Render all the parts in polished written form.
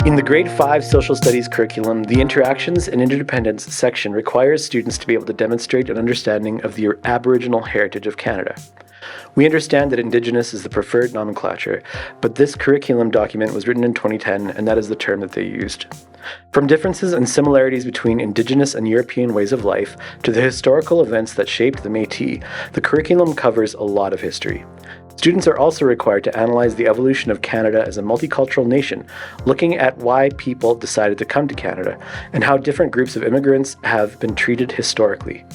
In the Grade 5 Social Studies curriculum, the Interactions and Interdependence section requires students to be able to demonstrate an understanding of the Aboriginal heritage of Canada. We understand that Indigenous is the preferred nomenclature, but this curriculum document was written in 2010, and that is the term that they used. From differences and similarities between Indigenous and European ways of life to the historical events that shaped the Métis, the curriculum covers a lot of history. Students are also required to analyze the evolution of Canada as a multicultural nation, looking at why people decided to come to Canada and how different groups of immigrants have been treated historically.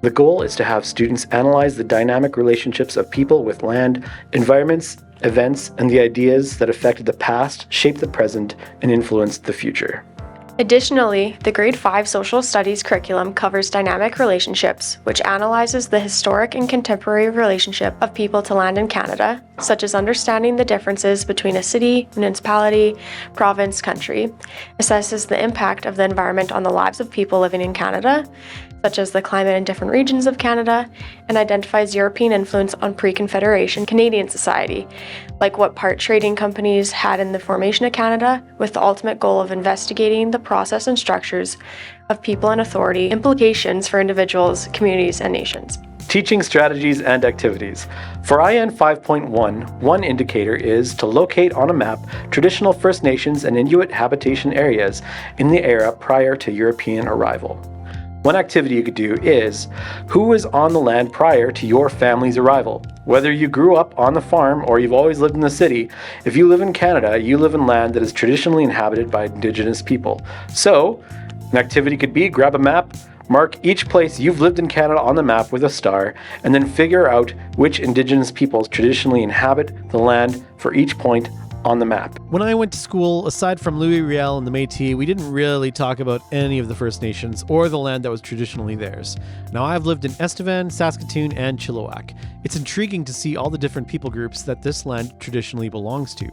The goal is to have students analyze the dynamic relationships of people with land, environments, events, and the ideas that affected the past, shaped the present, and influenced the future. Additionally, the Grade 5 Social Studies curriculum covers dynamic relationships, which analyzes the historic and contemporary relationship of people to land in Canada, such as understanding the differences between a city, municipality, province, country, assesses the impact of the environment on the lives of people living in Canada, such as the climate in different regions of Canada, and identifies European influence on pre-Confederation Canadian society, like what part trading companies had in the formation of Canada, with the ultimate goal of investigating the process and structures of people and authority, implications for individuals, communities, and nations. Teaching strategies and activities. For IN 5.1, one indicator is to locate on a map traditional First Nations and Inuit habitation areas in the era prior to European arrival. One activity you could do is, who was on the land prior to your family's arrival? Whether you grew up on the farm or you've always lived in the city, if you live in Canada, you live in land that is traditionally inhabited by Indigenous people. So, an activity could be grab a map, mark each place you've lived in Canada on the map with a star, and then figure out which Indigenous peoples traditionally inhabit the land for each point on the map. When I went to school, aside from Louis Riel and the Métis, we didn't really talk about any of the First Nations or the land that was traditionally theirs. Now, I've lived in Estevan, Saskatoon, and Chilliwack. It's intriguing to see all the different people groups that this land traditionally belongs to.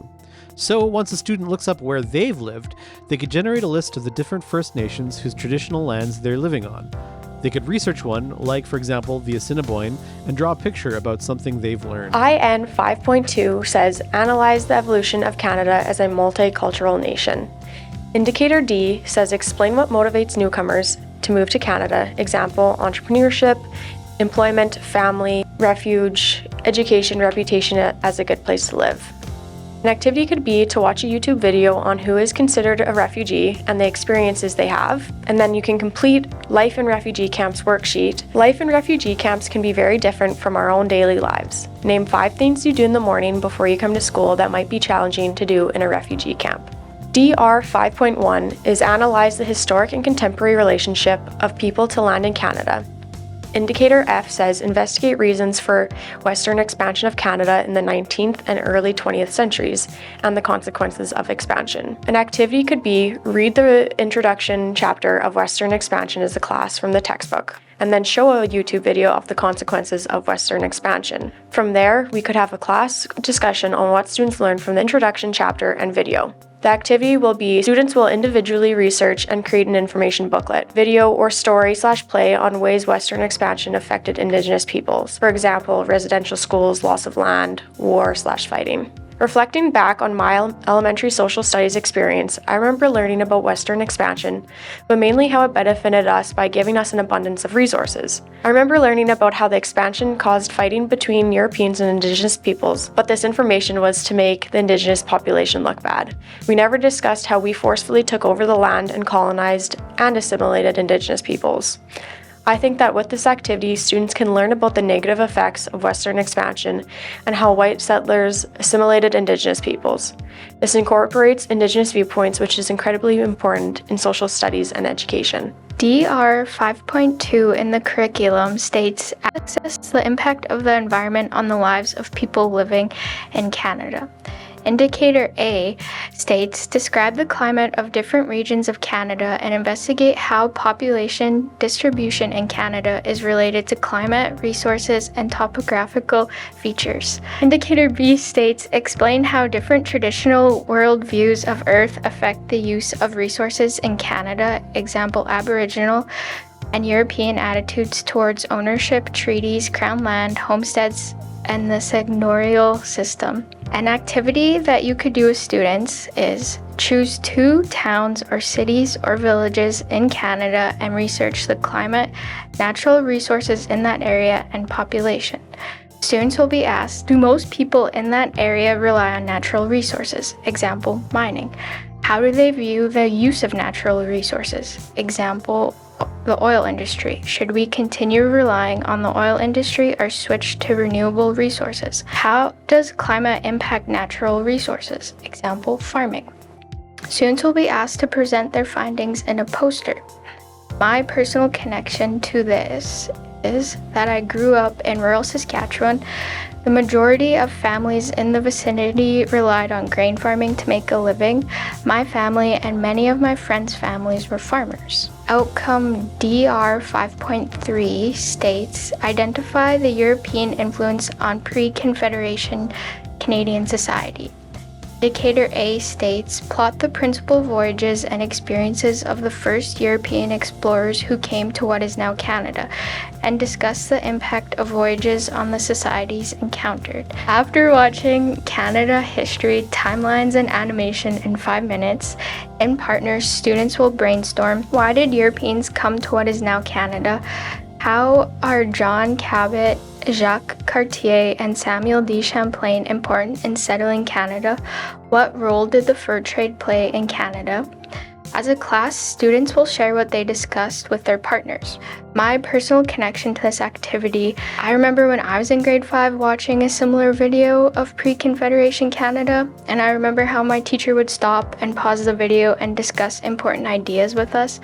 So, once a student looks up where they've lived, they could generate a list of the different First Nations whose traditional lands they're living on. They could research one, like, for example, the Assiniboine, and draw a picture about something they've learned. IN 5.2 says, analyze the evolution of Canada as a multicultural nation. Indicator D says, explain what motivates newcomers to move to Canada, example, entrepreneurship, employment, family, refuge, education, reputation as a good place to live. An activity could be to watch a YouTube video on who is considered a refugee and the experiences they have, and then you can complete Life in Refugee Camps worksheet. Life in refugee camps can be very different from our own daily lives. Name 5 things you do in the morning before you come to school that might be challenging to do in a refugee camp. DR 5.1 is analyze the historic and contemporary relationship of people to land in Canada. Indicator F says investigate reasons for Western expansion of Canada in the 19th and early 20th centuries and the consequences of expansion. An activity could be read the introduction chapter of Western expansion as a class from the textbook, and then show a YouTube video of the consequences of Western expansion. From there, we could have a class discussion on what students learned from the introduction chapter and video. The activity will be students will individually research and create an information booklet, video, or story/play on ways Western expansion affected Indigenous peoples. For example, residential schools, loss of land, war/fighting. Reflecting back on my elementary social studies experience, I remember learning about Western expansion, but mainly how it benefited us by giving us an abundance of resources. I remember learning about how the expansion caused fighting between Europeans and Indigenous peoples, but this information was to make the Indigenous population look bad. We never discussed how we forcefully took over the land and colonized and assimilated Indigenous peoples. I think that with this activity, students can learn about the negative effects of Western expansion and how white settlers assimilated Indigenous peoples. This incorporates Indigenous viewpoints, which is incredibly important in social studies and education. DR 5.2 in the curriculum states, assess the impact of the environment on the lives of people living in Canada. Indicator A states, describe the climate of different regions of Canada and investigate how population distribution in Canada is related to climate, resources, and topographical features. Indicator B states, explain how different traditional worldviews of Earth affect the use of resources in Canada, example Aboriginal and European attitudes towards ownership, treaties, crown land, homesteads, and the seigneurial system. An activity that you could do with students is choose 2 towns or cities or villages in Canada and research the climate, natural resources in that area, and population. Students will be asked, do most people in that area rely on natural resources? Example, mining. How do they view the use of natural resources? Example, the oil industry. Should we continue relying on the oil industry or switch to renewable resources? How does climate impact natural resources? Example, farming. Students will be asked to present their findings in a poster. My personal connection to this is that I grew up in rural Saskatchewan. The majority of families in the vicinity relied on grain farming to make a living. My family and many of my friends' families were farmers. Outcome DR 5.3 states, identify the European influence on pre-Confederation Canadian society. Indicator A states, plot the principal voyages and experiences of the first European explorers who came to what is now Canada, and discuss the impact of voyages on the societies encountered. After watching Canada history, timelines, and animation in 5 minutes, in partners, students will brainstorm, why did Europeans come to what is now Canada? How are John Cabot, Jacques Cartier, and Samuel de Champlain important in settling Canada? What role did the fur trade play in Canada? As a class, students will share what they discussed with their partners. My personal connection to this activity, I remember when I was in grade 5 watching a similar video of pre-Confederation Canada, and I remember how my teacher would stop and pause the video and discuss important ideas with us.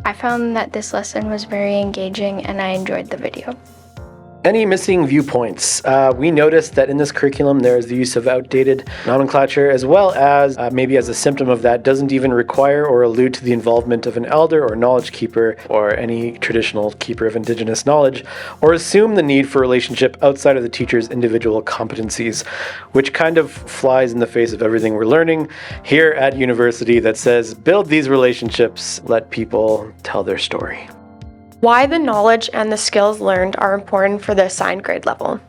I found that this lesson was very engaging and I enjoyed the video. Any missing viewpoints? We noticed that in this curriculum there is the use of outdated nomenclature, as well as maybe as a symptom of that, doesn't even require or allude to the involvement of an elder or knowledge keeper or any traditional keeper of Indigenous knowledge, or assume the need for relationship outside of the teacher's individual competencies, which kind of flies in the face of everything we're learning here at university that says, build these relationships, let people tell their story. Why the knowledge and the skills learned are important for the assigned grade level.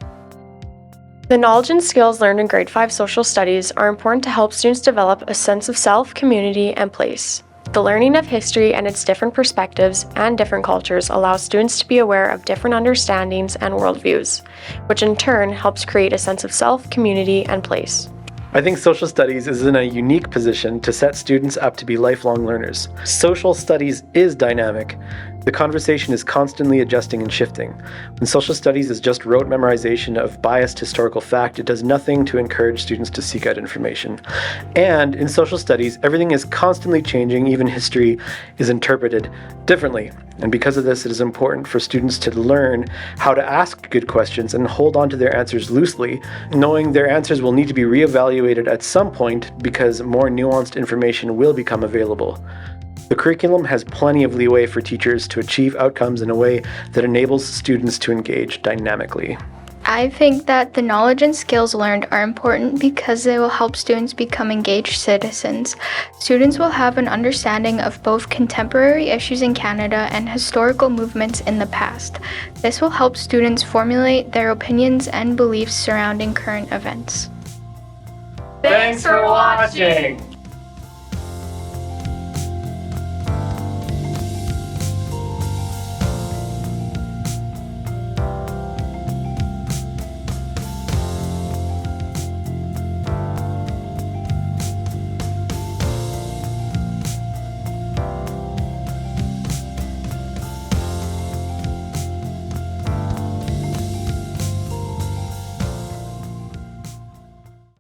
The knowledge and skills learned in grade 5 social studies are important to help students develop a sense of self, community, and place. The learning of history and its different perspectives and different cultures allows students to be aware of different understandings and worldviews, which in turn helps create a sense of self, community, and place. I think social studies is in a unique position to set students up to be lifelong learners. Social studies is dynamic. The conversation is constantly adjusting and shifting. When social studies is just rote memorization of biased historical fact, it does nothing to encourage students to seek out information. And in social studies, everything is constantly changing, even history is interpreted differently. And because of this, it is important for students to learn how to ask good questions and hold on to their answers loosely, knowing their answers will need to be reevaluated at some point because more nuanced information will become available. The curriculum has plenty of leeway for teachers to achieve outcomes in a way that enables students to engage dynamically. I think that the knowledge and skills learned are important because they will help students become engaged citizens. Students will have an understanding of both contemporary issues in Canada and historical movements in the past. This will help students formulate their opinions and beliefs surrounding current events. Thanks for watching!